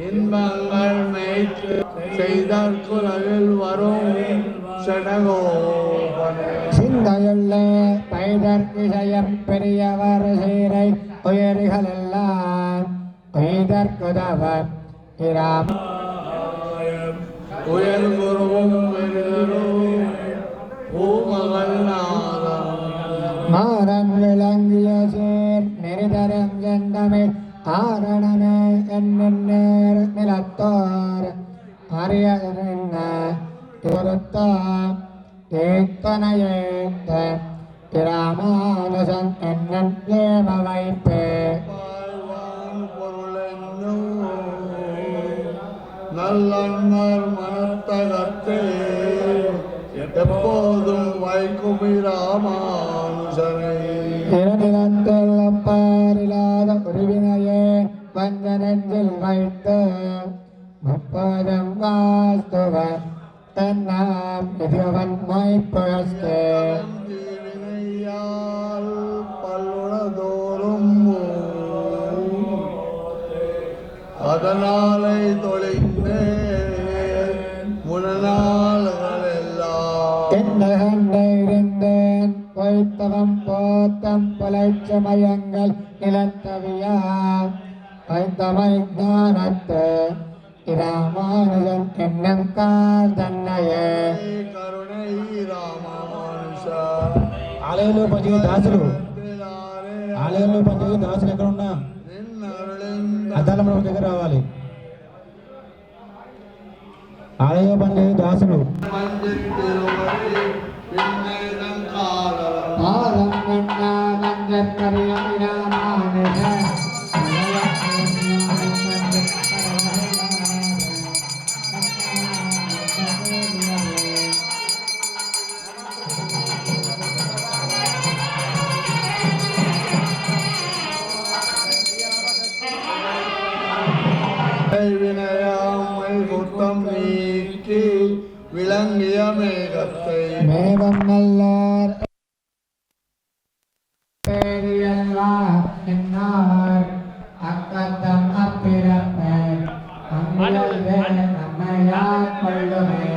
இன்பங்கள் செய்தால் குலவில் வரும் சிந்தையுள்ள பைதற்கிசையம் பெரியவர் சீரை உயர்களெல்லாம் உயர்குதவர் இராம உயர் குருவும் மாறன் விளங்கிய சீர் நெறிதரம் செந்தமிழ் ஆரணமே என்னேர் நிலத்தோர் அரியறிந்த பொருத்தாம் ஏத்தனையேத்த இராமானுசன் என்னன் ஏம வைப்பே நல்லன்னர் மனத்தகத்தே எப்போதும் வைக்கும் ராமானுசனை நிலத்தில் அப்பாரில்லாத உருவினையே வஞ்சனத்தில் வைத்து முப்பதம் வாஸ்துவன் தன்னாம் எதிரவன் மொய்புகஸ்தே பல்லுணதோறும் அதனாலை தொழிந்தே முன்னாள்கள் எல்லாம் இருந்தேன் பொய்த்தவம் போத்தம் புலைச்சமயங்கள் நிலத்தவியா வைத்தமை ஞானத்து ராமானுஜன் என்னும் கார் தன்னையே கருணை రామానుషా ఆలయంలో పనిచేసే దాసులు ఎక్కడ ఉన్నా అద్దాల మండపం దగ్గర రావాలి. ఆలయంలో పనిచేసే దాసులు விளங்கிய மேகத்தை மேகம் நல்லார் அக்கத்தம் அப்பிறப்பே நம்மையா கொள்ளுமே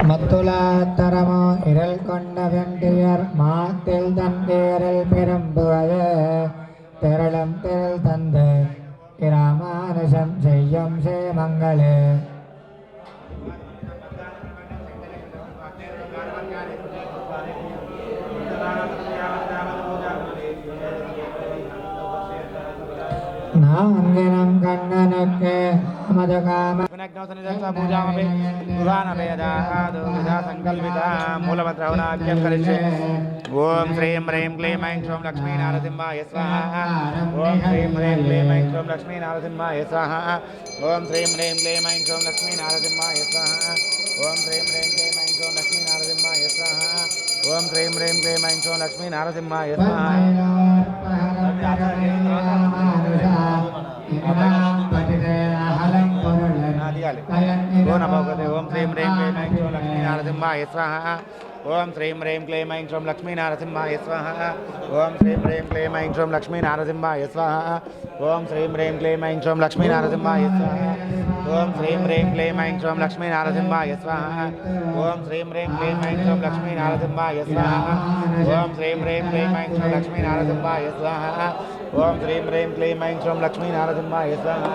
மத்துலாத்தரமோ இரல் கொண்ட வெண்டியர் மாத்தில் தந்தேரல் பெரும்புவது திரளும் திரள் தந்து இராமானுஷம் செய்யும் சேமங்களே நான்கினம் கண்ணனுக்கு மதகாம பூஜாமபி புராணவேதா சங்கல்பிதா மூலமந்திரவனாக்கியம் கரிஷ்யே ஓம் ஸ்ரீம் ஹ்ரீம் க்ளீம் ஐம் ஸ்ரீம் லக்ஷ்மீ நாரசிம்மாய ஸ்வாஹா ஓம் ஸ்ரீம் ஹ்ரீம் க்ளீம் ஐம் ஸ்ரீம் லக்ஷ்மீ நாரசிம்மாய ஸ்வாஹா ஓம் ஸ்ரீம் ஹ்ரீம் க்ளீம் ஐம் ஸ்ரீம் லக்ஷ்மீ நாரசிம்மாய ஸ்வாஹா ஓம் ஸ்ரீம் ஹ்ரீம் க்ளீம் ஐம் ஸ்ரீம் லக்ஷ்மீ நாரசிம்மாய ஸ்வாஹா ஓம் ஸ்ரீம் ஹ்ரீம் க்ளீம் ஐம் ஸ்ரீம் லக்ஷ்மீ நாரசிம்மாய ஸ்வாஹா ஓம் ஸ்ரீம் ஹ்ரீம் க்ளீம் ஐம் ஸ்ரீம் லக்ஷ்மீ நாரசிம்மாய ஸ்வாஹா ஓம் ஸ்ரீம் ஹ்ரீம் க்ளீம் ஐம் ஸ்ரீம் லக்ஷ்மீ நாரசிம்மாய ஸ்வாஹா ஓம் ஸ்ரீம் ஹ்ரீம் க்ளீம் ஐம் ஸ்ரீம் லக்ஷ்மீ நாரசிம்மாய ஸ்வாஹா ஓம் ஸ்ரீம் ஹ்ரீம் க்ளீம் ஐம் ஸ்ரீம் லக்ஷ்மீ நாரசிம்மாய ஸ்வாஹா ஓம் ஸ்ரீம் ஹ்ரீம் க்ளீம் ஐம் ஸ்ரீம் லக்ஷ்மீ நாரசிம்மாய ஸ்வாஹா ஓம் ஸ்ரீம் ஹ்ரீம் க்ளீம் ஐம் ஸ்ரீம் லக்ஷ்மீ நாரசிம்மாய ஸ்வாஹா ஓம் ஸ்ரீம் ஹ்ரீம் க்ளீம் ஐம் ஸ்ரீம் லக்ஷ்மீ நாரசிம்மாய ஸ்வாஹா ஓம் ஸ்ரீம் ஹ்ரீம் க்ளீம் ஐம் ஸ்ரீம் லக்ஷ்மீ நாரசிம்மாய ஸ்வாஹா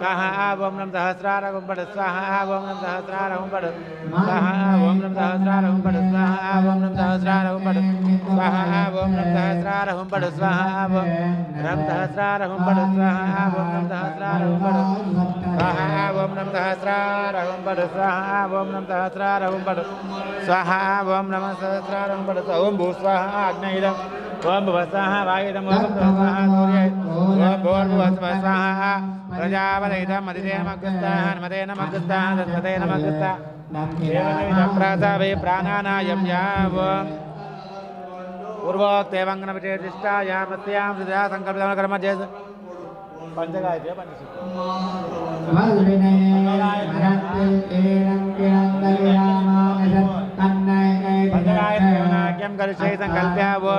स्वाहा ओम नमः सहस्रार ओम पड़ स्वाहा ओम नमः सहस्रार ओम पड़ स्वाहा ओम नमः सहस्रार ओम पड़ स्वाहा ओम नमः सहस्रार ओम पड़ स्वाहा ओम नमः सहस्रार ओम पड़ स्वाहा ओम नमः सहस्रार ओम पड़ स्वाहा ओम नमः सहस्रार ओम पड़ स्वाहा ओम नमः सहस्रार ओम पड़ स्वाहा ओम नमः सहस्रार ओम पड़ स्वाहा ओम नमः सहस्रार ओम पड़ ओम भू स्वाहा अग्निदम ओम भवस्वाहा वायुदम ओम स्वाहा सूर्य ओम भूर्भुवस्वः स्वाहा प्रजापतिदम मदितेन मग्गस्ताः नमतेन मग्गस्ताः तत्सतेन मग्गस्ताः देवनविदं प्रासावे प्राणानायं याव पूर्वोक्तेवङ्गन विशेषिष्टायामस्यां सदा संकल्पितं कर्म जैसे पंचगायत्र्य पंचगायत्र्यं करिष्ये संकल्प्य वो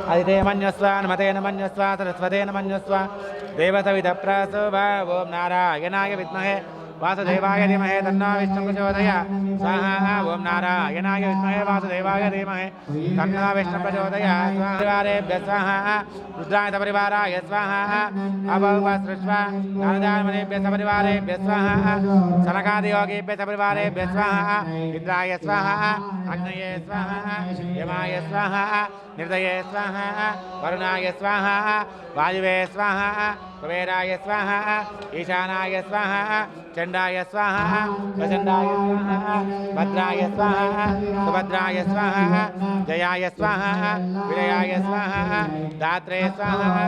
अदिते मन्यस्व नमतेन मन्यस्व सरस्वतेन मन्यस्व देवसविधप्रसवा ओम नारायणाय विद्महे वासुदेवाय धीमहि तन्नो विष्णुः प्रचोदयात् स्वाहा ओम नारायणाय विद्महे वासुदेवाय धीमहि तन्नो विष्णुः प्रचोदयात् परिवारेभ्यः स्वाहा रुद्राय परिवाराय स्वाहा अभवस्रुष्वा नारदामनेभ्यः परिवारेभ्यः स्वाहा सनकादियोगेभ्यः परिवारेभ्यः स्वाहा इंद्राय स्वाहा अग्नये स्वाहा यमाय स्वाहा निर्दये स्वाहा वरुणाय स्वाहा वायुवे स्वाहा कुबेराय स्वाहा ईशानाय स्वाहा चंडाय स्वाहा प्रचंडाय स्वाहा भद्राय स्वाहा सुभद्राय स्वाहा जयाय स्वाहा विजयाय स्वाहा दात्रे स्वाहा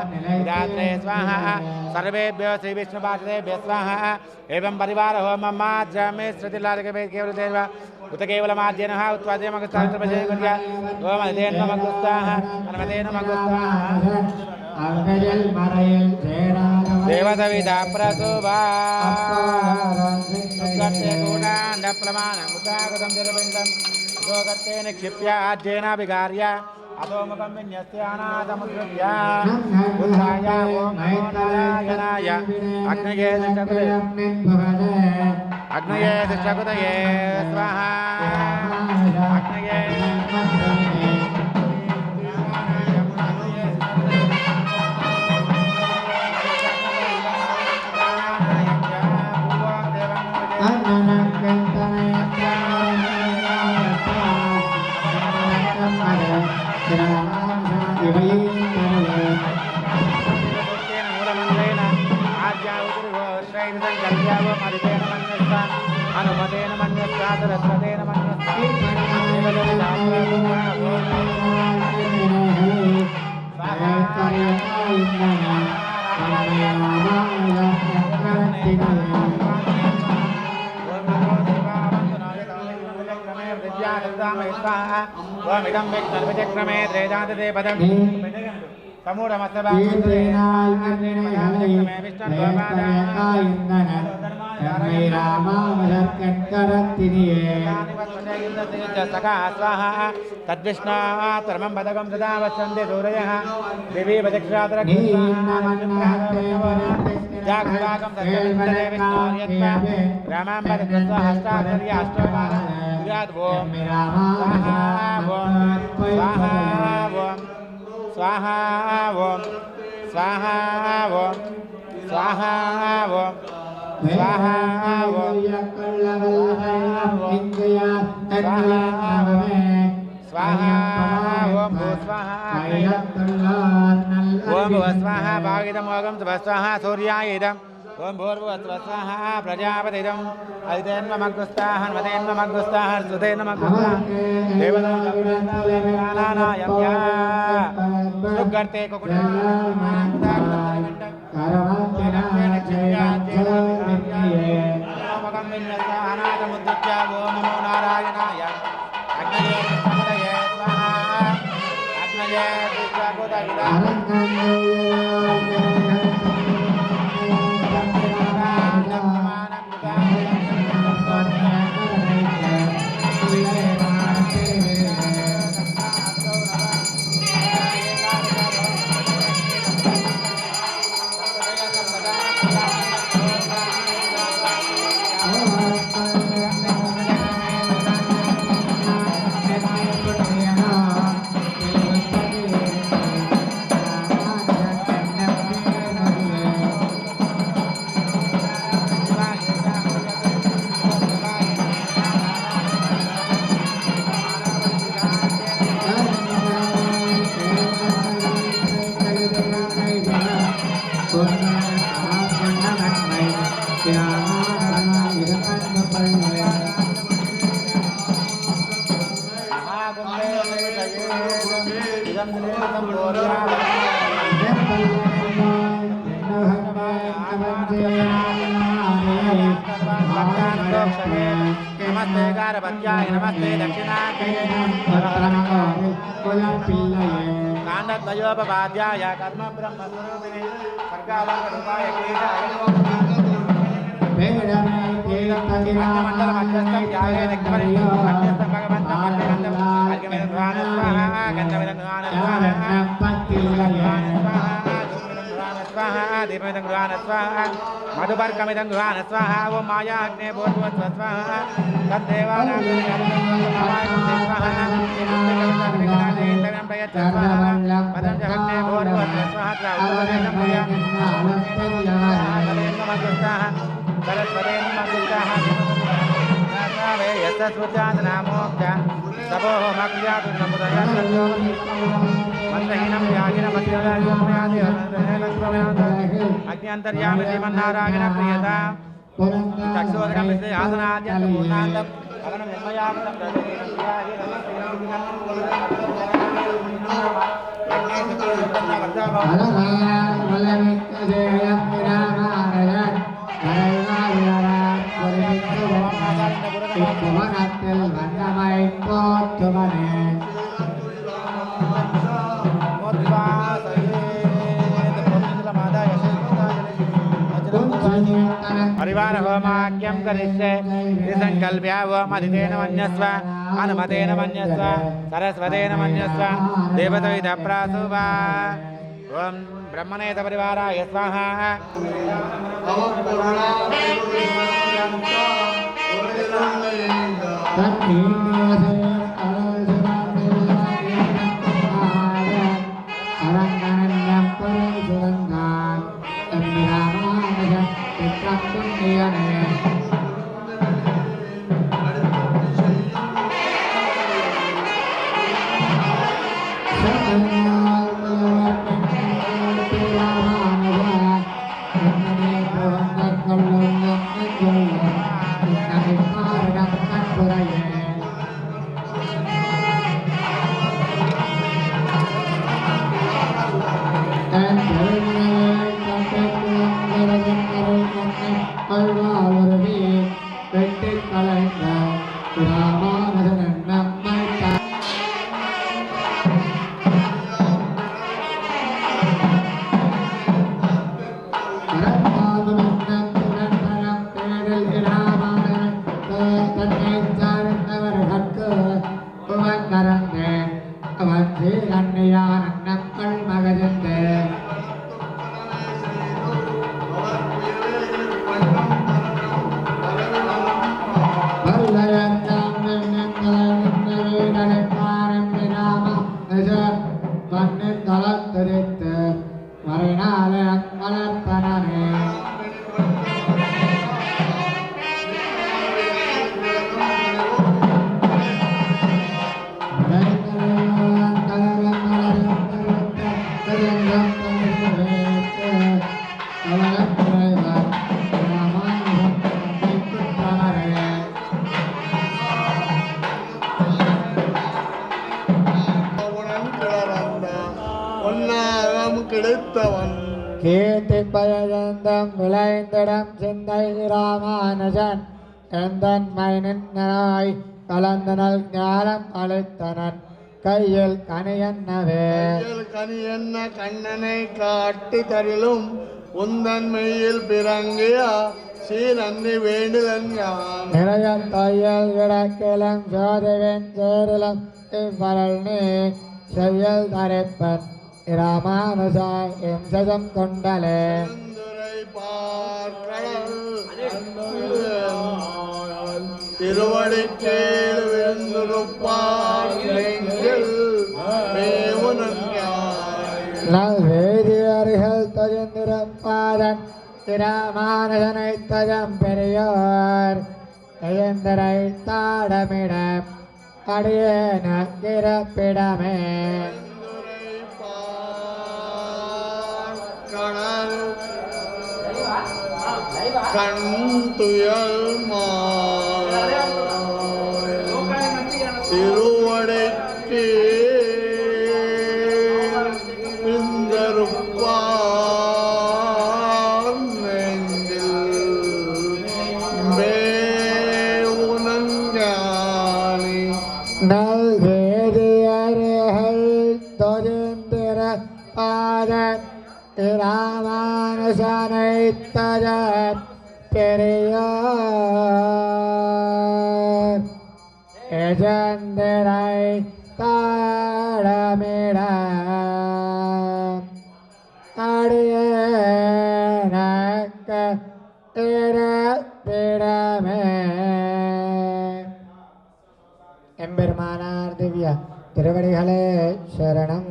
दात्रे स्वाहा सर्वेभ्यो श्री विष्णु पार्षदेभ्यः स्वाहा एवं परिवार होम माध्यमे श्रुतिलाल के केवल देवा उत केवलमाद्यनः उत्पाद्यमगस्तात्रपजयगुर्या ओम अदेन नमगुस्ताः अनमदेन नमगुस्ताः देवसविधा प्रसुभा सुगत्ते गूढाण्डप्लमानं मुदागतं जलबिन्दं सुगत्ते निक्षिप्य आज्येनाभिगार्य अधोमुखं विन्यस्यानाथमुद्रव्य बुद्धाय ओम नमो नारायणाय अग्नये शिष्टकुतये स्वाहा अग्नये अनुमतेन मन्यस्वा सरस्वतेन मन्यस्वा ओमिदं विष्णुर्विचक्रमे त्रेजातते पदं तद्विष्णातर्मं पदकं सदा वसन्ति सूरयः दिवि जागृताकं रामां हस्ताक्षर्य अष्टोमानं स्वाहा ओम स्वाहा ओम स्वाहा ओम स्वाहा ओम स्वाहा ओम ओम स्वाहा भागितमोगं स्वाहा सूर्यायदं ओम भूर्भुवस्वः प्रजापतिदं अदितेन्मग्गुस्ताः हनुमतेन्मग्गुस्ताः सुतेन्मग्गुस्ताः देवतानानायं या सुगर्ते ओम नमो नारायणाय अग्नये स्वाहा अग्नये क्षये नमस्ते गारपत्याय नमस्ते दक्षिणाग्ने काण्डद्वयोपपाद्याय कर्म ब्रह्मस्वरूपिणे सर्गालोकरूपाय क्रीडाय मण्डलमध्यस्थं ध्याये मध्यस्थं भगवन्तं मध्यगन्धं अर्घ्यमिदं स्वाहा गन्धमिदं स्वाहा दीपमिदं स्वाहा मधुपर्कमिदं स्वाहा ओम माया अग्ने भूर्भुवस्व स्वाहा तद्देवानां स्वाहा इंद्रं प्रयच्छ स्वाहा पदं जगन्ने भूर्भुवस्व स्वाहा उत्तरेण प्रिया सरस्वतेन मङ्गलः नामे यस्तस्वजात नामोक्ता सबोह मक्यातु नमुदयस्तु मंत्रहीनं यागिनं मध्ययादियादि अज्ञान्तर्यामि श्रीमन्नारायण प्रियता चक्षुर्गं विश्वे आसनाद्यन्त पूर्णान्तं अगनं निर्मयामतं परिवार होमाख्यं करिष्ये त्रिसङ्कल्प्य ओमधितेन मन्यस्व अनुमतेन मन्यस्व सरस्वतेन मन्यस्व देवतविदः प्रासुवा ओम ब्रह्मणेत परिवाराय स्वाहा கீர்த்திப்பயந்தம் விளைந்திடம் சிந்தை ராமானுஜன் எந்தன் மைனின்னாய் கலந்தனல் ஞானம் அளித்தனன் கையில் கனியன்னவே கனியன்ன கண்ணனை காட்டி தரிலும் உந்தன்மையில் பிறங்கிய சீரன்னி வேண்டுதன் யான் நிறைய தையல் கிடக்கிலும் சோதவின் சேரிலும் இவ்வரல் நீ செய்யல் தரைப்பன் ராமானுஜாய் எம்சதம் கொண்டலே திருவடிக்கேள் விருந்துருப்பார் வேதியர்கள் தஜந்திரப்பாதன் ராமானுஜனை தஜம் பெரியோர் தஜந்தரை தாடமிடம் அடியேன கிரப்பிடமே கண் துயல் திருவடைக்கு இந்தருப்பார் நெஞ்சில் வேதனை மானசனைத்தஜன் பெரியோர் எஜந்திரை தாழமிட அடியேனக்க திறப்பிடமே. எம்பெருமானார் திவ்ய திருவடிகளே சரணம்.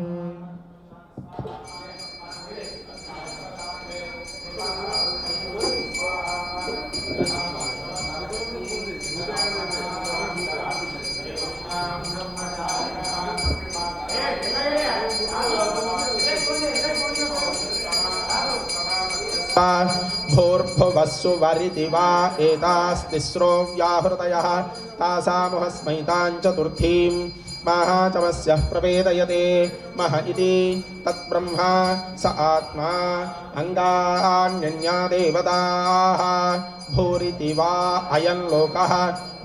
भूर्भुवस्सु वरिति वा एतास्तिस्रो व्याहृतयः तासामुहस्मै तां चतुर्थीं महाचमस्यः प्रवेदयते मह इति तत्ब्रह्मा स आत्मा अङ्गान्यन्या देवताः भूरिति वा अयं लोकः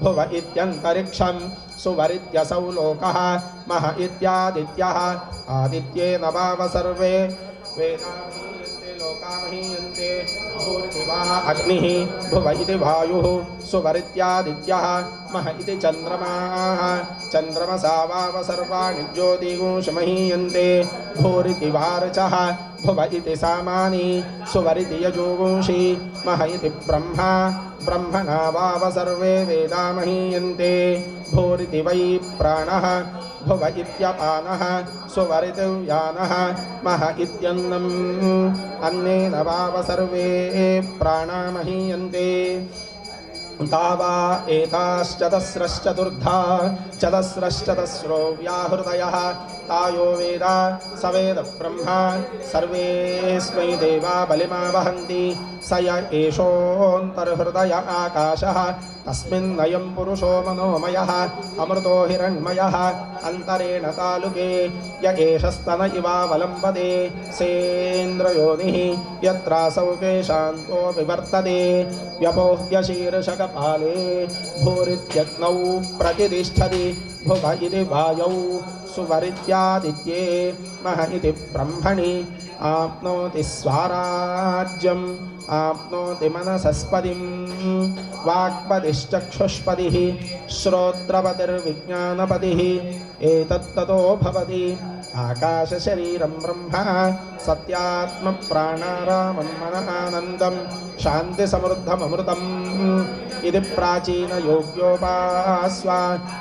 भुव इत्यन्तरिक्षं सुवरित्यसौ लोकः मह इत्यादित्यः आदित्येन वाव सर्वे वेदामीयन्ते लोकामहीयन्ते भूरिति वा अग्निः भुव इति वायुः सुवरित्यादित्यः मह इति चन्द्रमाः चन्द्रमसा वाव सर्वाणि ज्योतिगुंषमहीयन्ते भूरिति वार्चः भुव इति सामानि सुवरिति यजुगुंषि मह इति ब्रह्मा ब्रह्मणा वाव सर्वे वेदामहीयन्ते भूरिति वै प्राणः भुव इत्यपानः सुवरिति यानः मह इत्यन्नम् अन्नेन वाव सर्वे प्राणामहीयन्ते तावा एताश्चतस्रश्चतुर्धा चतस्रश्चतस्रो व्याहृतयः तायो वेद स वेद ब्रह्मा सर्वेऽस्मै देवा बलिमा वहन्ति स य एषोऽन्तर्हृदय आकाशः तस्मिन्नयं पुरुषो मनोमयः अमृतो हिरण्मयः अन्तरेण तालुके य एष स्तन इवावलम्बते सेन्द्रयोनिः यत्रासौ केशान्तो विवर्तते व्यपोह्य शीर्षकपाले भूरित्यग्नौ प्रतिष्ठति भुव इति वायौ सुवरित्यादित्ये मह इति ब्रह्मणि आप्नोति स्वाराज्यम् आप्नोति मनसस्पतिं वाक्पतिश्चक्षुष्पतिः श्रोत्रपतिर्विज्ञानपतिः एतत्ततो भवति आकाशशरीरं ब्रह्म सत्यात्मप्राणारामं मनः शान्तिसमृद्धममृतम् इति प्राचीनयोग्योपास्व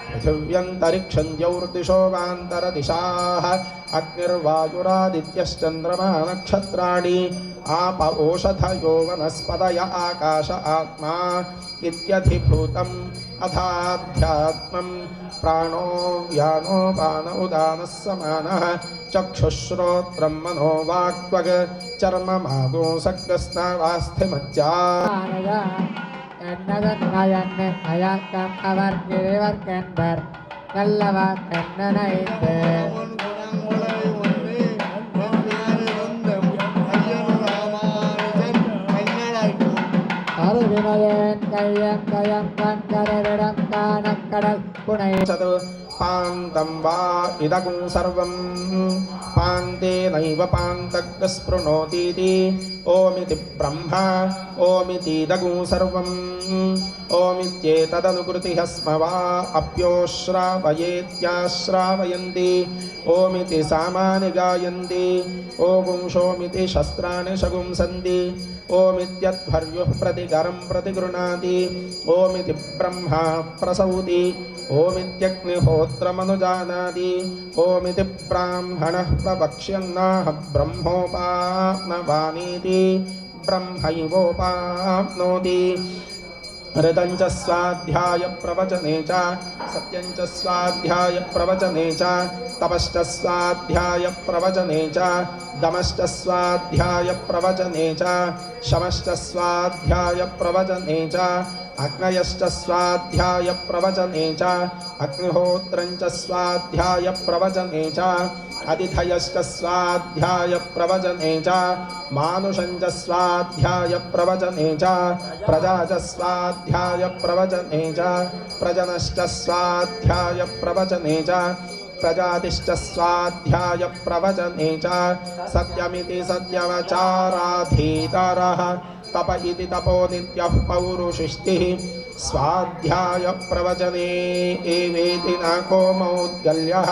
पृथिव्यन्तरिक्षं द्यौर्दिशो वान्तरदिशाः अग्निर्वायुरादित्यश्चन्द्रमा नक्षत्राणि आप ओषधयो वनस्पतय आकाश आत्मा इत्यधिभूतम् अथाध्यात्मं प्राणो व्यानो पान उदानः समानः चक्षुश्रोत्रं मनो वाक्त्वग् चर्ममादो सक्स्नावास्थिमज्जा அயக்கம் அவர் கிரிவர்க்கென்பர் நல்லவா கண்ணனைந்தே அருவிமயன் கையம் கயம் கண்கரவிடம் காணக்கடல் புனை पान्तं वा इदगुं सर्वं पान्ते नैव पान्तग्स्पृणोतीति ओमिति ब्रह्मा ओमितीदगुं सर्वं ओमित्येतदनुकृतिः स्म वा अप्योश्रावयेत्याश्रावयन्ति ओमिति सामानि गायन्ति ओगुंशोमिति शस्त्राणि शगुंसन्ति ओमित्यध्वर्युः प्रतिकरं प्रतिगृह्णाति ओमिति ब्रह्मा प्रसौति ओमित्यग्निहोत्रमनुजानाति ओमिति ब्राह्मणः प्रवक्ष्यन्नाह ब्रह्मोपाप्नवानीति ब्रह्मैवोपाप्नोति ऋतं च स्वाध्याय प्रवचने च सत्यं च स्वाध्याय प्रवचने च तपश्च स्वाध्याय प्रवचने च दमश्च स्वाध्याय प्रवचने च शमश्च स्वाध्याय प्रवचने च अग्नयश्च स्वाध्याय प्रवचने च अग्निहोत्रं च स्वाध्याय प्रवचने च अतिथयश्च स्वाध्याय प्रवचने च मानुषं च स्वाध्याय प्रवचने च प्रजा च स्वाध्याय प्रवचने च प्रजनश्च स्वाध्याय प्रवचने च प्रजातिश्च स्वाध्याय प्रवचने च सत्यमिति सत्यवचाराधीतरः तप इति तपो नित्यः पौरुषिष्टिः स्वाध्याय प्रवचने एवेति न कोमौद्गल्यः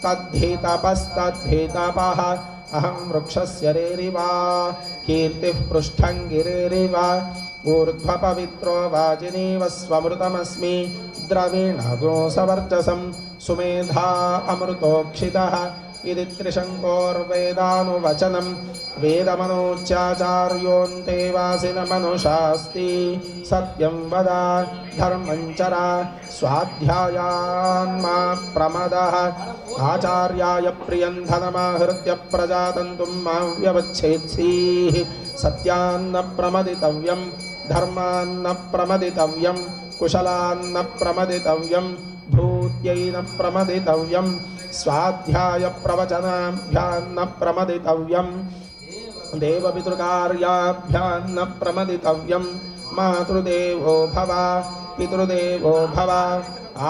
तद्धि तपस्तद्धि-तपः अहं वृक्षस्य रेरिव कीर्तिः पृष्ठं गिरेरिव ऊर्ध्वपवित्रो वाजिनीव स्वमृतमस्मि द्रवीणगोसवर्चसं सुमेधा अमृतोक्षितः इति त्रिशङ्कोर्वेदानुवचनं वेदमनोच्चाचार्योऽन्ते वासिनमनुषास्ति सत्यं वद धर्मं चर स्वाध्यायान्मा प्रमदः आचार्याय प्रियं धनमाहृत्य प्रजातन्तुं मां व्यवच्छेत्सीः सत्यान्न प्रमदितव्यं धर्मान्न प्रमदितव्यं कुशलान्न प्रमदितव्यं भूत्यै न प्रमदितव्यं स्वाध्याय प्रवचनाभ्यान्न प्रमदितव्यं देवपितृकार्याभ्यान्न प्रमदितव्यं मातृदेवो भव पितृदेवो भव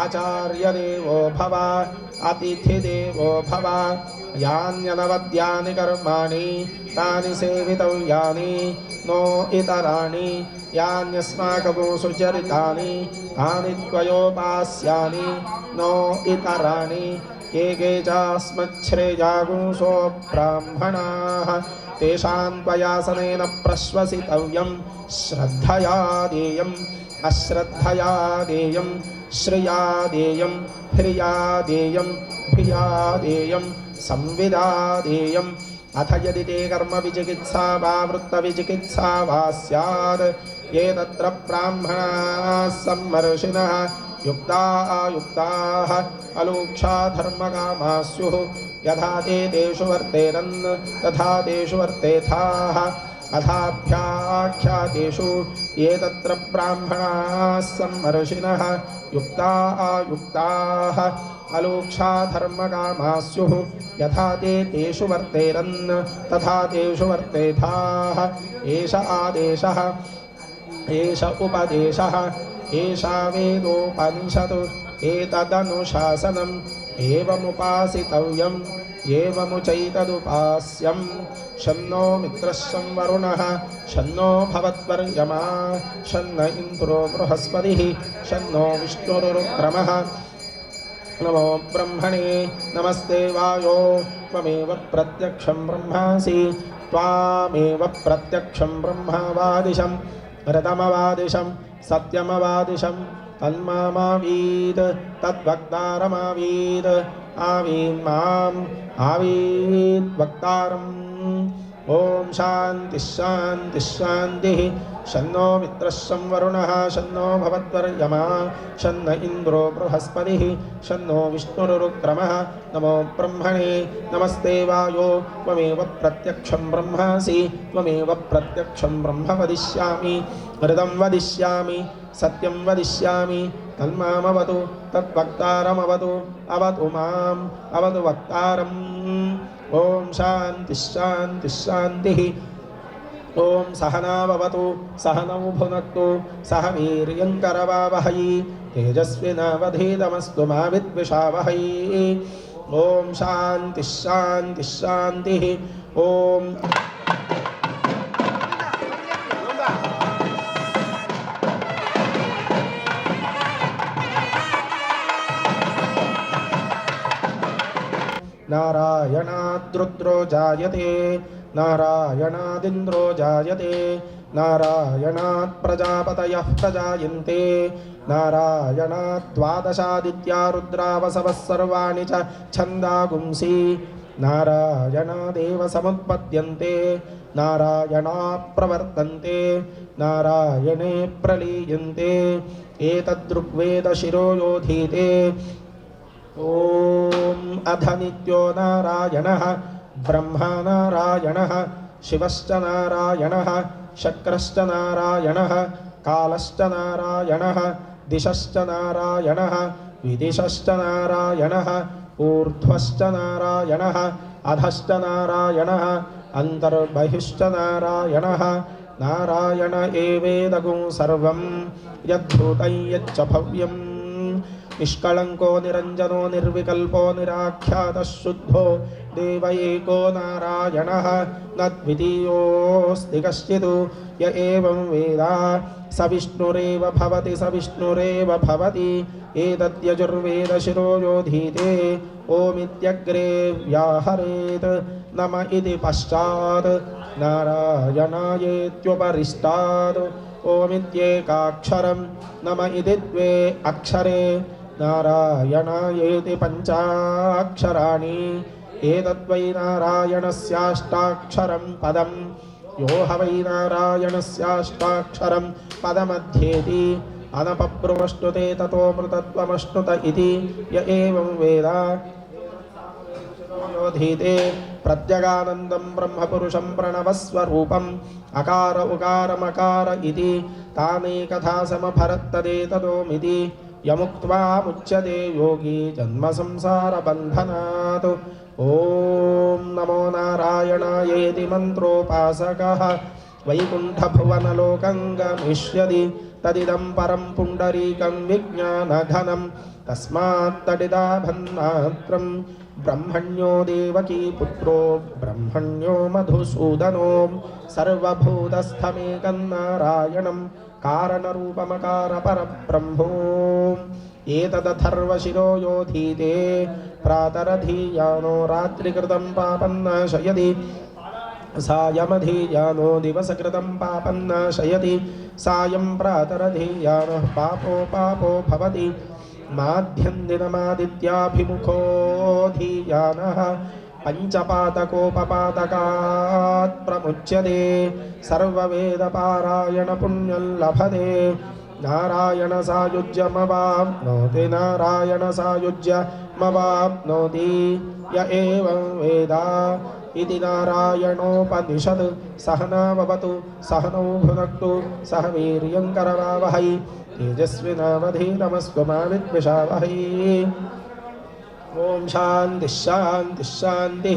आचार्यदेवो भव अतिथिदेवो भव यान्यनवद्यानि कर्माणि तानि सेवितव्यानि नो इतराणि यान्यस्माकं सुचरितानि तानि त्वयोपास्यानि नो इतराणि ये चास्मच्छ्रेयागुंसो ब्राह्मणाः तेषां त्वयासनेन प्रश्वसितव्यं श्रद्धया देयम् अश्रद्धया देयं श्रिया देयं ह्रिया देयं भिया देयं संविदा देयम् अथ यदि ते कर्म विचिकित्सा वा वृत्तविचिकित्सा वा स्यात् ये तत्र ब्राह्मणाः सम्मर्षिणः युक्ता अयुक्ताः अलोक्षा धर्मकामाः स्युः यथा ते तेषु वर्तेरन् तथा तेषु वर्तेथाः अथाभ्याख्यातेषु ये तत्र ब्राह्मणाः सम्मर्षिणः युक्ता अयुक्ताः अलोक्षा धर्मकामाः स्युः यथा ते तेषु वर्तेरन् तथा तेषु वर्तेथाः एष आदेशः एष उपदेशः एषा वेदोपनिषत् एतदनुशासनम् एवमुपासितव्यम् एवमुचैतदुपास्यम् शन्नो मित्रः शं वरुणः शन्नो भवत्वर्यमा शन्न इन्द्रो बृहस्पतिः शन्नो विष्णुरुक्रमः नमो ब्रह्मणे नमस्ते वायो त्वमेव प्रत्यक्षं ब्रह्मासि त्वामेव प्रत्यक्षं ब्रह्मावादिशं रतमवादिशं सत्यमवादिशं तन्मामावीत् तद्वक्तारमावीत् आवीन्माम् आवीत् वक्तारम् ॐ शान्तिः शान्तिः शान्तिः शन्नो मित्रः शं वरुणः शन्नो भवत्वर्यमा शन्न इन्द्रो बृहस्पतिः शन्नो विष्णुरुक्रमः नमो ब्रह्मणे नमस्ते वायो त्वमेव प्रत्यक्षं ब्रह्मासि त्वमेव प्रत्यक्षं ब्रह्म वदिष्यामि ऋतं वदिष्यामि सत्यं वदिष्यामि तन्मामवतु तद्वक्तारमवतु अवतु माम् अवतु वक्तारम् ॐ शान्तिः शान्तिः शान्तिः ॐ सहनाववतु सहनौ भुनक्तु सह वीर्यङ्करवावहै तेजस्विनावधीतमस्तु मा विद्विषावहै ॐ शान्तिः शान्तिः शान्तिः ॐ नारायणाद्रुद्रो जायते नारायणादिन्द्रो जायते नारायणात् प्रजापतयः प्रजायन्ते नारायणाद्वादशादित्या रुद्रावसवः सर्वाणि च छन्दागुंसि नारायणादेव समुत्पद्यन्ते नारायणात् प्रवर्तन्ते नारायणे प्रलीयन्ते एतद्ऋग्वेदशिरो योधीते ॐ अधनित्यो नारायणः ब्रह्मा नारायणः शिवश्च नारायणः शक्रश्च नारायणः कालश्च नारायणः दिशश्च नारायणः विदिशश्च नारायणः ऊर्ध्वश्च नारायणः अधश्च नारायणः अन्तर्बहिश्च नारायणः नारायण एवेदगुं सर्वं यद्भूतं यच्च भव्यम् निष्कलङ्को निरञ्जनो निर्विकल्पो निराख्यातः शुद्धो देव एको नारायणः न द्वितीयोऽस्ति कश्चित् य एवं वेद स विष्णुरेव भवति स विष्णुरेव भवति एतद्यजुर्वेदशिरो योधीते ओमित्यग्रे व्याहरेत् नम इति पश्चात् नारायणायेत्युपरिष्टात् ओमित्येकाक्षरं नम इति द्वे अक्षरे नारायणायेति पञ्चाक्षराणि एतद्वै नारायणस्याष्टाक्षरं पदं यो ह वै नारायणस्याष्टाक्षरं पदमध्येति अनपब्रुवष्णुते ततोऽमृतत्वमश्नुत इति य एवं वेद योधीते प्रत्यगानन्दं ब्रह्मपुरुषं प्रणवस्वरूपम् अकार उकारमकार इति तानेकथा समभरत्तदेतदोमिति यमुक्त्वा मुच्यते योगी जन्मसंसारबन्धनात् ॐ नमो नारायणायेति मन्त्रोपासकः वैकुण्ठभुवनलोकं गमिष्यति तदिदं परं पुण्डरीकं विज्ञानघनं तस्मात्तडिदाभन्मात्रं ब्रह्मण्यो देवकी पुत्रो ब्रह्मण्यो मधुसूदनो सर्वभूतस्थमेकं नारायणं कारणरूपमकारपरब्रह्मो एतदथर्वशिरो योधीते प्रातरधीयानो रात्रिकृतं पापन्नाशयति सायमधीयानो दिवसकृतं पापन्नाशयति सायं प्रातरधीयानः पापो भवति माध्यन्दिनमादित्याभिमुखो धीयानः पञ्चपातकोपपातकात् प्रमुच्यते सर्ववेदपारायणपुण्यं लभते नारायणसायुज्यमवाप्नोति नारायणसायुज्यमवाप्नोति य एवं वेद इति नारायणोपनिषत् सहना भवतु सहनौ भुनक्तु सह वीर्यं करवावहै तेजस्विनावधीतमस्तु मा विद्विषावहै ओम शांति शांति शांति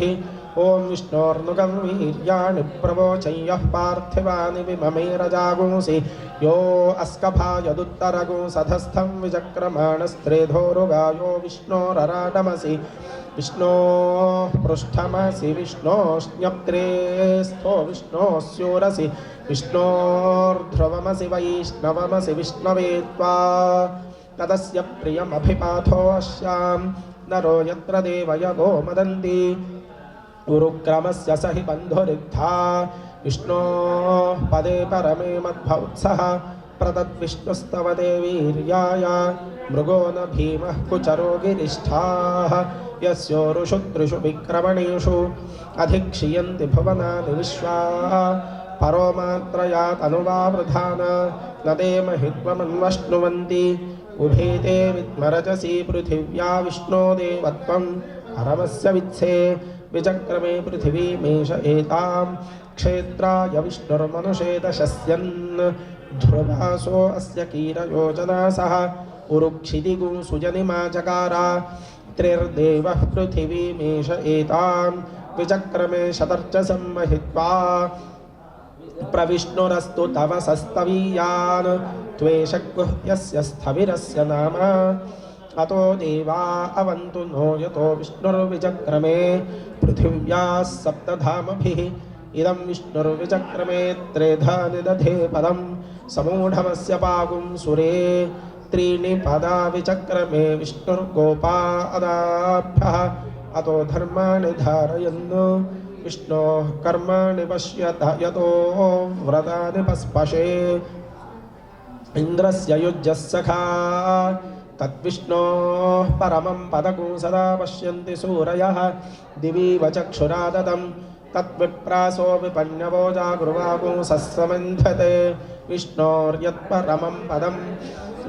ओम विष्णोर्नुगं वीर्याणि प्रवोचय्यः पार्थिवानि विममे रजागुंसि यो अस्कभायदुत्तरगुंसधस्थं विचक्रमाणस्त्रेधोरुगायो विष्णोरराटमसि विष्णोः पृष्ठमसि विष्णोश्ज्ञप्त्रे स्थो विष्णोस्योरसि विष्णोर्ध्रुवमसि वैष्णवमसि विष्णवे त्वा तदस्य प्रियमभिपाथोऽस्यां नरो यत्र देवयगो मदन्ति गुरुक्रमस्य स हि बन्धुरिग्धा विष्णोः पदे परमे मद्भवत्सः प्रदद्विष्णुस्तवते वीर्याय मृगो न भीमः कुचरो गिरिष्ठाः यस्योरुषु त्रिषु विक्रमणेषु अधिक्षीयन्ति भुवनानि विश्वा परो मात्रया तनुवावृधान न ते महित्वमन्वश्नुवन्ति उभे ते विद्मरजसी पृथिव्या विष्णो देवत्वं परमस्य वित्से विचक्रमे पृथिवीमेष एतां क्षेत्राय विष्णुर्मनुषे दशस्यन् ध्रुवासो अस्य कीरयोजनासः उरुक्षितिगुं सुजनिमा चकारा त्रिर्देवः पृथिवीमेष एतां विचक्रमे शतर्चसं महित्वा प्रविष्णुरस्तु तव सस्तवीयान् त्वेषग्गुः यस्य स्थविरस्य नाम अतो देवा अवन्तु नो यतो विष्णुर्विचक्रमे पृथिव्याः सप्तधामभिः इदं विष्णुर्विचक्रमे त्रेधा निदधे पदं समूढमस्य पागुं सुरे त्रीणि पदा विचक्रमे विष्णुर्गोपा अदाभ्यः अतो धर्माणि धारयन् विष्णोः कर्माणि पश्यत यतो व्रतानि पस्पशे इन्द्रस्य युज्यः सखा तद्विष्णोः परमं पदगुं सदा पश्यन्ति सूरयः दिवीव चक्षुरादतं तद्विप्रासो विपन्यवो जागृवागुं सस्समन्धते विष्णोर्यत्परमं पदम्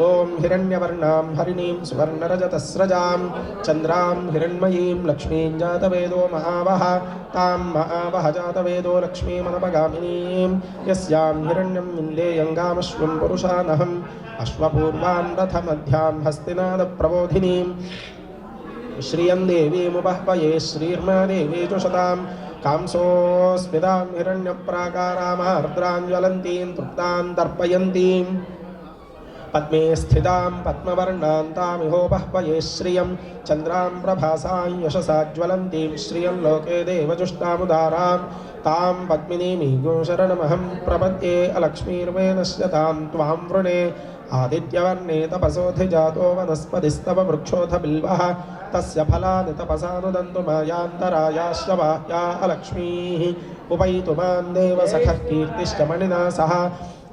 ॐ हिरण्यवर्णां हरिणीं सुवर्णरजतस्रजां चन्द्रां हिरण्मयीं लक्ष्मीं जातवेदो महावः तां महावः जातवेदो लक्ष्मीमनपगामिनीं यस्यां हिरण्यं विन्देयङ्गामश्वं पुरुषानहम् अश्वपूर्वां रथमध्यां हस्तिनादप्रबोधिनीं श्रियं देवीमुपह्वये श्रीर्मा देवी च शतां कांसोऽस्मितां हिरण्यप्राकारामार्द्रां ज्वलन्तीं तृप्तां तर्पयन्तीं पद्मे स्थितां पद्मवर्णान्तामिहोपह्वये श्रियं चन्द्रां प्रभासां यशसा ज्वलन्तीं श्रियं लोके देवजुष्टामुदारां तां पद्मिनीमीगो शरणमहं प्रपद्ये अलक्ष्मीर्वेदस्य तां त्वां वृणे आदित्यवर्णे तपसोऽधिजातो वनस्पतिस्तव वृक्षोऽथ बिल्वः तस्य फलानि तपसानुदन्तु मायान्तरायाश्च बाह्या अलक्ष्मीः उपैतु मां देवसखः कीर्तिश्च मणिना सह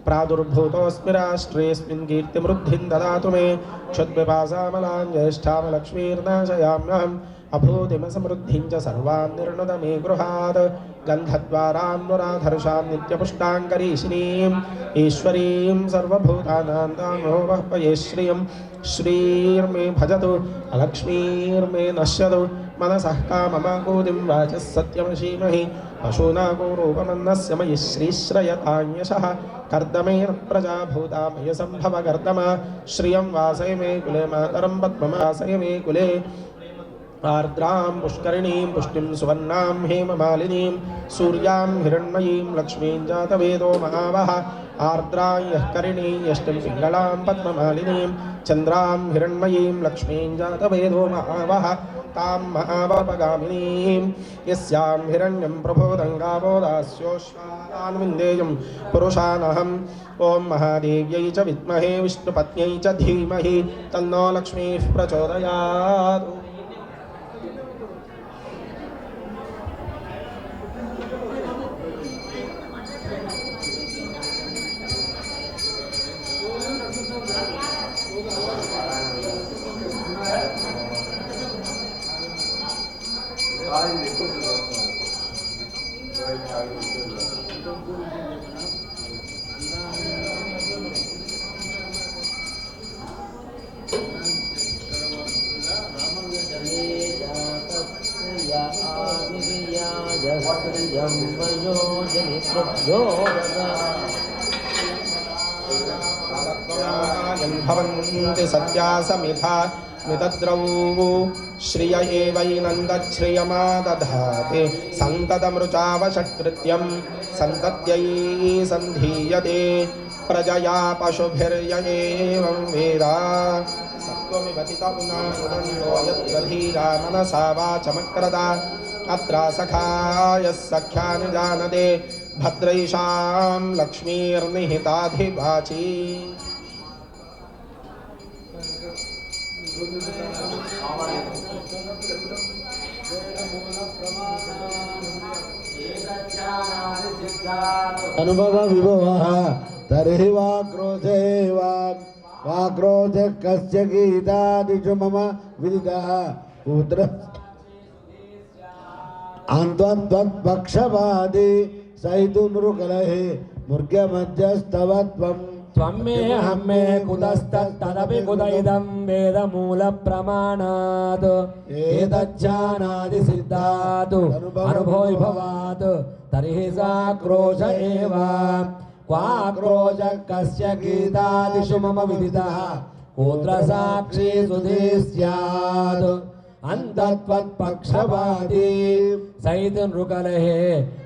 प्रादुर्भूतोऽस्मि राष्ट्रेऽस्मिन् कीर्तिमृद्धिं ददातु मे क्षुद्विपासामलां ज्येष्ठामलक्ष्मीर्नाशयाम्यहम् अभूतिमसमृद्धिं च सर्वान् निर्णुद मे गृहात् गन्धद्वारान्नुराधर्षां नित्यपुष्टाङ्करीशिनीम् ईश्वरीं सर्वभूतानां तामोपह्वये श्रियं श्रीर्मे भजतु अलक्ष्मीर्मे नश्यतु मनसः काममाकूतिं वाचः सत्यमशीमहि पशूनाकूरूपमन्नस्य मयि श्रीश्रयतान्यशः कर्दमेर्प्रजा भूता मय सम्भव कर्दमा श्रियं वासय मे कुले मातरं पद्ममासय मे कुले आर्द्रां पुष्करिणीं पुष्टिं सुवर्णां हेममालिनीं सूर्यां हिरण्मयीं लक्ष्मीं जातवेदो महावः आर्द्रां यः करिणीं यष्टिं पिङ्गलां पद्ममालिनीं चन्द्रां हिरण्मयीं लक्ष्मीं जातवेदो महावः तां महावपगामिनीं यस्यां हिरण्यं प्रबोधं गावो दास्योश्वान् विन्देयं पुरुषानहम् ॐ महादेव्यै च विद्महे विष्णुपत्न्यै च धीमहि तन्नो लक्ष्मीः प्रचोदयात्। भवन्ति सत्यासमिधा मितद्रौ श्रिय एवैनन्दश्रियमादधाति सन्ततमृचावशकृत्यं सन्तत्यै सन्धीयते प्रजया पशुभिर्य एवं वेदा सत्त्वमिवतितमुनामुदन्तो यत्र धीरा मनसा वाचमक्रदा अत्रा सखायः सख्यानि जानते भद्रैषां लक्ष्मीर्निहिताधिवाची। अनुभव विभवः तर्हि वाक्रोध कस्य गीतादिषु मम विदितः पुत्र अन्त्वत्पक्षपादि सहितु नृकलहे मृग्यमध्यस्तवत्वम् त्वम्मे हम्मे कुतस्तत्तदपि कुत इदं वेदमूलप्रमाणात् एतज्जानाति सिद्धात् अनुभवविभवात् तर्हि सा क्रोश एव क्वाक्रोश कस्य गीतादिषु मम विदितः कुत्र साक्षी सुधे स्यात् अन्तत्वत्पक्षपाती सहितु नृकलहे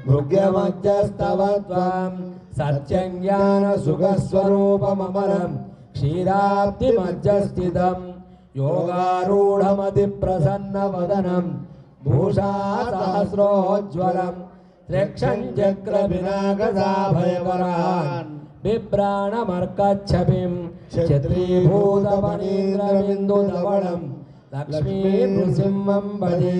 मृग्यमध्यस्तवत्वम् सत्यज्ञानसुखस्वरूपममरं क्षीराब्धिमध्यस्थितं योगारूढमतिप्रसन्नवदनं भूषासहस्रोज्ज्वलं त्र्यक्षञ्चक्रविनागसाभयकरान् बिभ्राणमर्कच्छपिं छत्रीभूतपनीन्द्रबिन्दुधवलं लक्ष्मीनृसिंहं भजे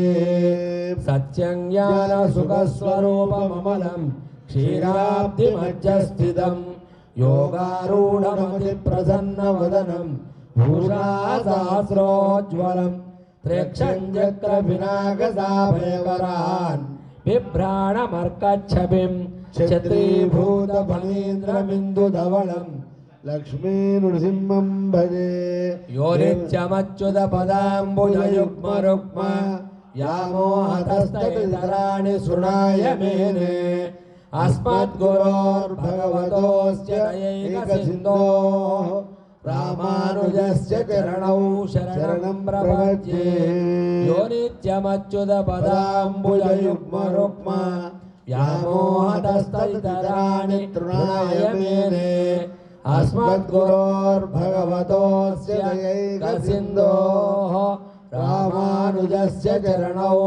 सत्यज्ञानसुखस्वरूपममलं क्षीराब्धिमध्यस्थितं योगारूढमतिप्रसन्नवदनं भूषासहस्रोज्ज्वलं त्र्यक्षञ्चक्रविनागसाभयकरान् बिभ्राणमर्कच्छपिं छत्रीभूतफणीन्द्रबिन्दुधवलं लक्ष्मीनृसिंहं भजे। यो नित्यमच्युतपदाम्बुजयुग्मरुक्म यामोहतस्तदितराणि शृणाय मेने अस्मद्गुरोर्भगवतोऽस्य दयैकसिन्धोः रामानुजस्य चरणौ शरणं प्रपद्ये। यो नित्यमच्युतपदाम्बुजयुग्मरुक्म व्यामोहतस्तदितराणि तृणाय मेने अस्मद्गुरोर्भगवतोऽस्य दयैकसिन्धोः रामानुजस्य चरणौ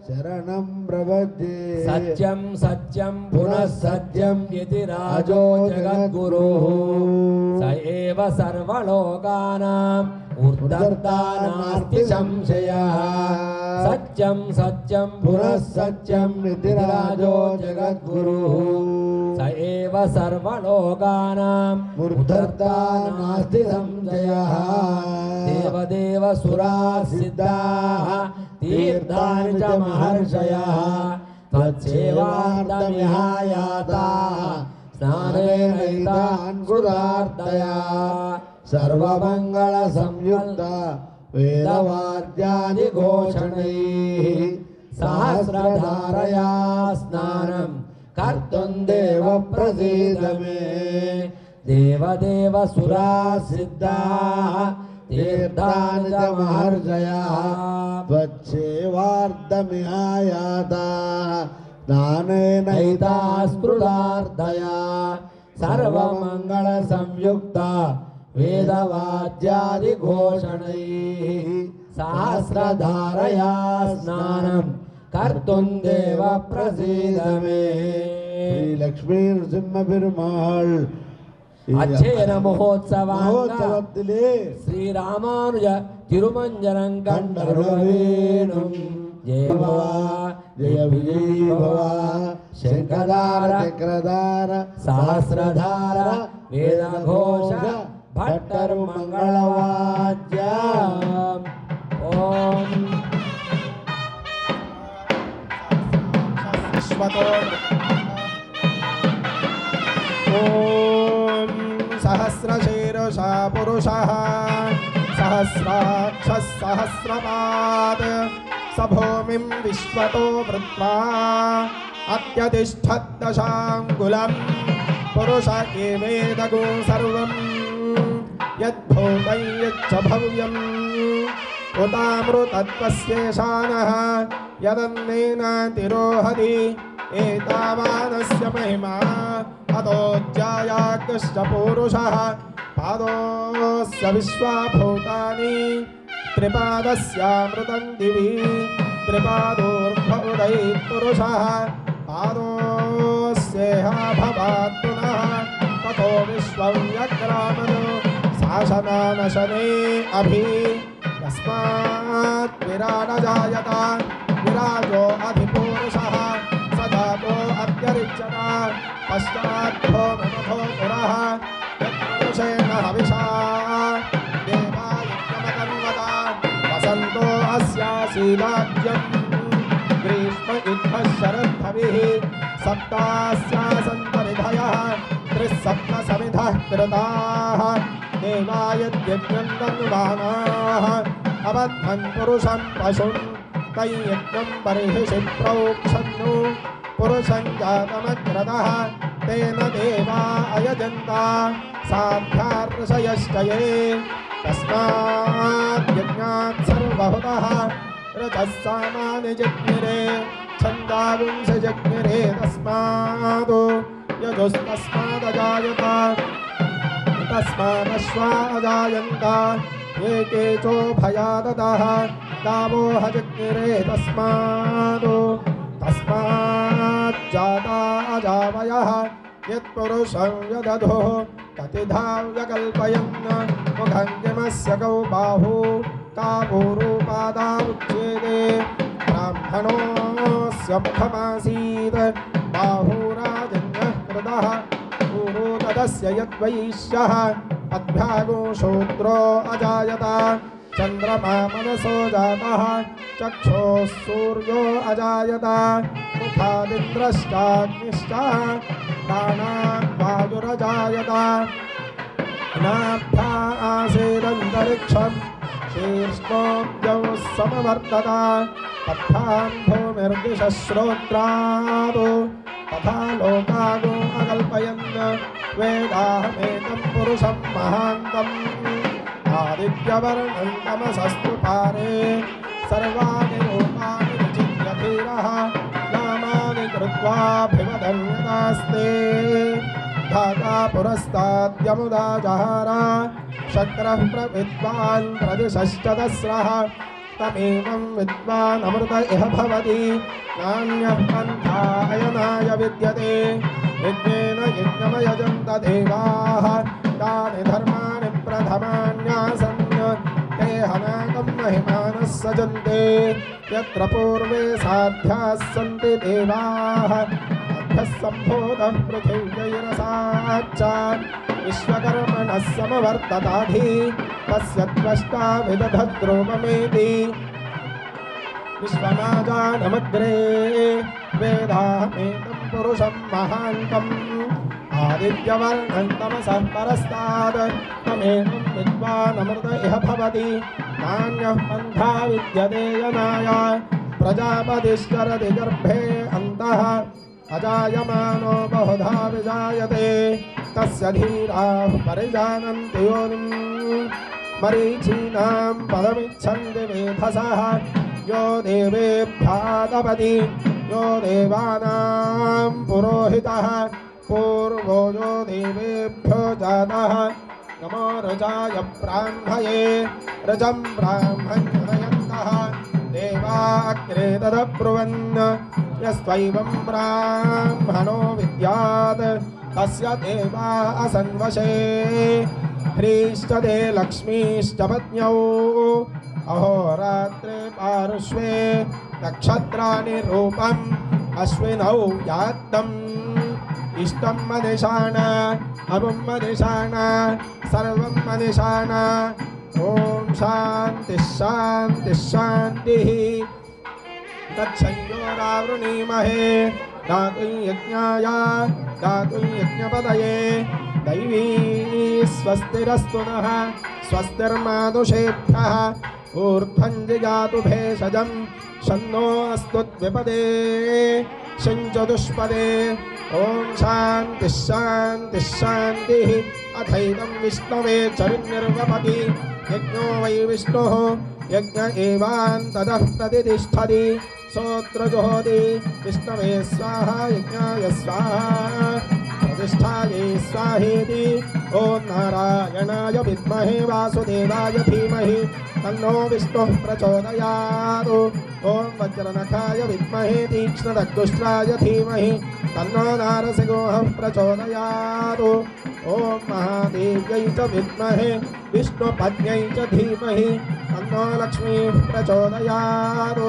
शरणं प्रपद्ये सत्यं सत्यं पुनः सत्यं इति राजो जगद्गुरुः स एव सर्वलोकानाम् उद्धर्ता नास्ति संशयः सत्यं सत्यं पुनः सत्यं इति राजो जगद्गुरुः स एव सर्वलोकानाम् उद्धर्ता नास्ति संशयः देवदेव सुराः सिद्धाः तीर्थानि च महर्षयः त्वत्सेवार्थमिहायाताः स्नानेनैतान् कृतार्थया सर्वमङ्गलसंयुक्ता वेदवाद्यादिघोषणैः सहस्रधारया स्नानं कर्तुं देव प्रसीद मे देवदेव सुराः सिद्धाः तीर्थानि च महर्षयः त्वच्छेवार्धमिहायाताः स्नानेनैतास्कृतार्थया सर्वमङ्गलसंयुक्ता वेदवाद्यादिघोषणैः सहस्रधारया स्नानं कर्तुं देव प्रसीद मे श्री लक्ष्मी नृसिंह पेरुमाள் अक्षयन महोत्सवांगा श्रीरामानुज तिरुमञ्जनं कण्डरुलवेणुं जय भव जय विजयी भव शङ्खधार चक्रधार सहस्रधार वेदघोष भट्टर्मङ्गलवाद्यम् ॐ ॐ सहस्रशीर्षा पुरुषः सहस्राक्षः सहस्रपाद स भूमिं विश्वतो वृत्वा अत्यतिष्ठद्दशाङ्गुलं पुरुष एवेदगो सर्वं यद्भूतं यच्च भव्यम् उतामृतत्वस्येषानः यदन्नेन तिरोहति एतावानस्य महिमा अतोऽध्यायाकृष्ट पुरुषः पादोऽस्य विश्वाभूतानि त्रिपादस्यामृतं दिवि त्रिपादोर्भवदैः पुरुषः पादोऽस्येह भवात् पुनः ततो विश्वं व्यग्रामनो शासनानशने अभि तस्मात् विराडजायत विराजो अधिपुरुषः सदातो अत्यरिच्यता पश्चाद्धो ममथो पुरः यत्पुरुषेण हविषा देवा यज्ञमकन्वता वसन्तो अस्यासीदाज्यम् ग्रीष्म युद्धः शरद्धविः सप्तास्यासन् परिधयः त्रिसप्त समिधः कृताः देवा यद्यज्ञं तन्वानाः अबध्वन् पुरुषं पशुं तैयज्ञं बर्हिषि प्रोक्षन्नु पुरुषं जातमग्रदः तेन देवा अयजन्ता साध्यार्षयश्च ये तस्मात् यज्ञात् सर्वहुतः रजः सामानि जज्ञिरे छन्दागुंसि जज्ञिरे तस्मात् यजुस्तस्मादजायत तस्मादश्वा अजायन्त ये केचोभयादतः दावोह जज्ञिरे तस्माज्जाता अजावयः यत्पुरुषं यदधुः कतिधा व्यकल्पयन् मुखं किमस्य कौ बाहू कापूरूपादा उच्येते ब्राह्मणोऽस्य मुखमासीत् बाहूराजन्यः कृतः पूरो तदस्य यद्वैश्यः अभ्यागो शूद्रो अजायत चन्द्रमा मनसो जातः चक्षुः सूर्यो अजायत मुखादिन्द्रश्चाग्निश्च प्राणात् वायुरजायत नाभ्या आसीदन्तरिक्षं शीर्ष्णोऽब्जौ समवर्तत तथां भूमिर्दिशः श्रोत्रात् तथा लोकागो अकल्पयन् वेदाहमेतं पुरुषं महान्तम् आदित्यवर्णं तमसस्तु पारे सर्वाणि रूपाणि विचित्य धीरः नामानि कृत्वाभिवदन् यदास्ते धाता पुरस्ताद्यमुदा जहारा शक्रः प्रविद्वान् प्रदिशश्च दस्रः तमेवं विद्वान् अमृत इह भवति नान्यः पन्था अयनाय विद्यते यज्ञेन यज्ञमयजन्त देवाः तानि धर्माणि प्रथमान्यासन् ते हनाकं महिमानः सजन्ते यत्र पूर्वे साध्याः सन्ति देवाः अभ्यः सम्भूतः पृथिव्यैरसाच्च विश्वकर्मणः समवर्तताधि तस्य त्वष्टा विदधद्रूपमेति विश्वनाजानमग्रे वेदाहमेतं पुरुषं महान्तम् आदित्यवर्णं तमसः परस्तात् तमेवं विद्वानमृत इह भवति नान्यः पन्था विद्यते यनाय प्रजापतिश्चरति गर्भे अन्तः अजायमानो बहुधा विजायते तस्य धीराः परिजानन्ति योनिम् मरीचीनां पदमिच्छन्ति वेधसः यो देवेभ्यादपति यो देवानां पुरोहितः पूर्वो यो देवेभ्यो जातः नमो रजाय ब्राह्मये रजं ब्राह्मण्यनयन्तः देवा अग्रे तदब्रुवन् यस्त्वैवं ब्राह्मणो विद्यात् तस्य देवा असन्वशे ह्रीश्च ते लक्ष्मीश्च पत्न्यौ अहोरात्रे पार्श्वे नक्षत्राणि रूपम् अश्विनौ यात्तम् इष्टं मदिशान अमुं मदिशान सर्वं मदिशान ॐ शान्तिः शान्तिः शान्तिः तच्छयोरावृणीमहे दातुं यज्ञाय दातुं यज्ञपदये दैवी स्वस्तिरस्तु नः स्वस्तिर्मानुषेभ्यः ऊर्ध्वं जिगातु भेषजं शन्नो अस्तु द्विपदे शिञ्चतुष्पदे ॐ शान्तिः शान्तिः शान्तिः अथैदं विष्णवे चरुन्निर्वपति यज्ञो वै विष्णुः यज्ञ एवान्ततः प्रतिष्ठति सोऽत्र जुहोति विष्णवे स्वाहा यज्ञाय स्वाहा प्रतिष्ठायै स्वाहेति ॐ नारायणाय विद्महे वासुदेवाय धीमहि तन्नो विष्णुः प्रचोदयात् ॐ वज्रनखाय विद्महे तीक्ष्णदग्धुष्ट्राय धीमहि तन्नो नारसिंहः प्रचोदयात् ॐ महादेव्यै च विद्महे विष्णुपत्न्यै च धीमहि तन्नो लक्ष्मीः प्रचोदयात्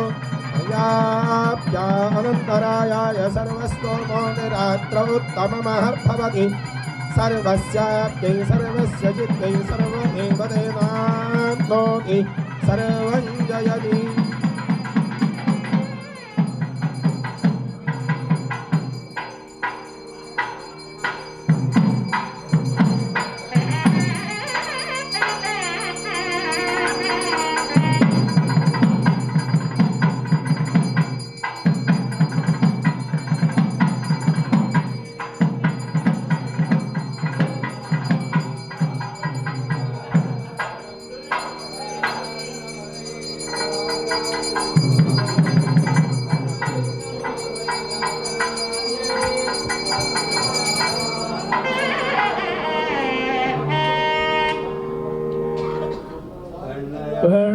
अनन्तरायाय सर्वस्तोमोनिरात्र उत्तममः भवति सर्वस्याप्यै सर्वस्य चित्तै सर्वमेव तेनाप्नोति सर्वं जयति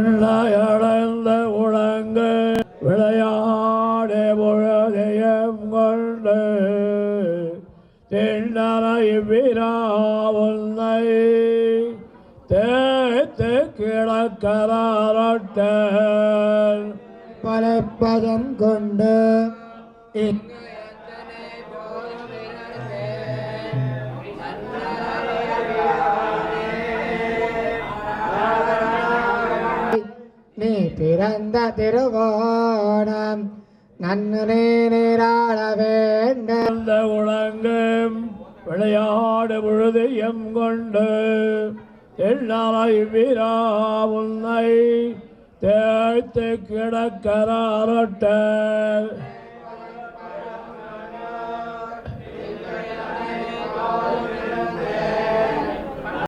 வெள்ளையடைந்த உலங்கு விளையாடே பொழுதையம் கொண்டு திண்ணனை வீரா உன்னை தேத்து கிடக்கராரட்ட பலப்பதம் கொண்டு நீ பிறந்த திருவோணம் நன்னே நீராட வேண்ட உலங்கும் விளையாடு பொழுதையம் கொண்டு என்னாலை வீரா உன்னை தேய்த்து கிடக்கராரட்ட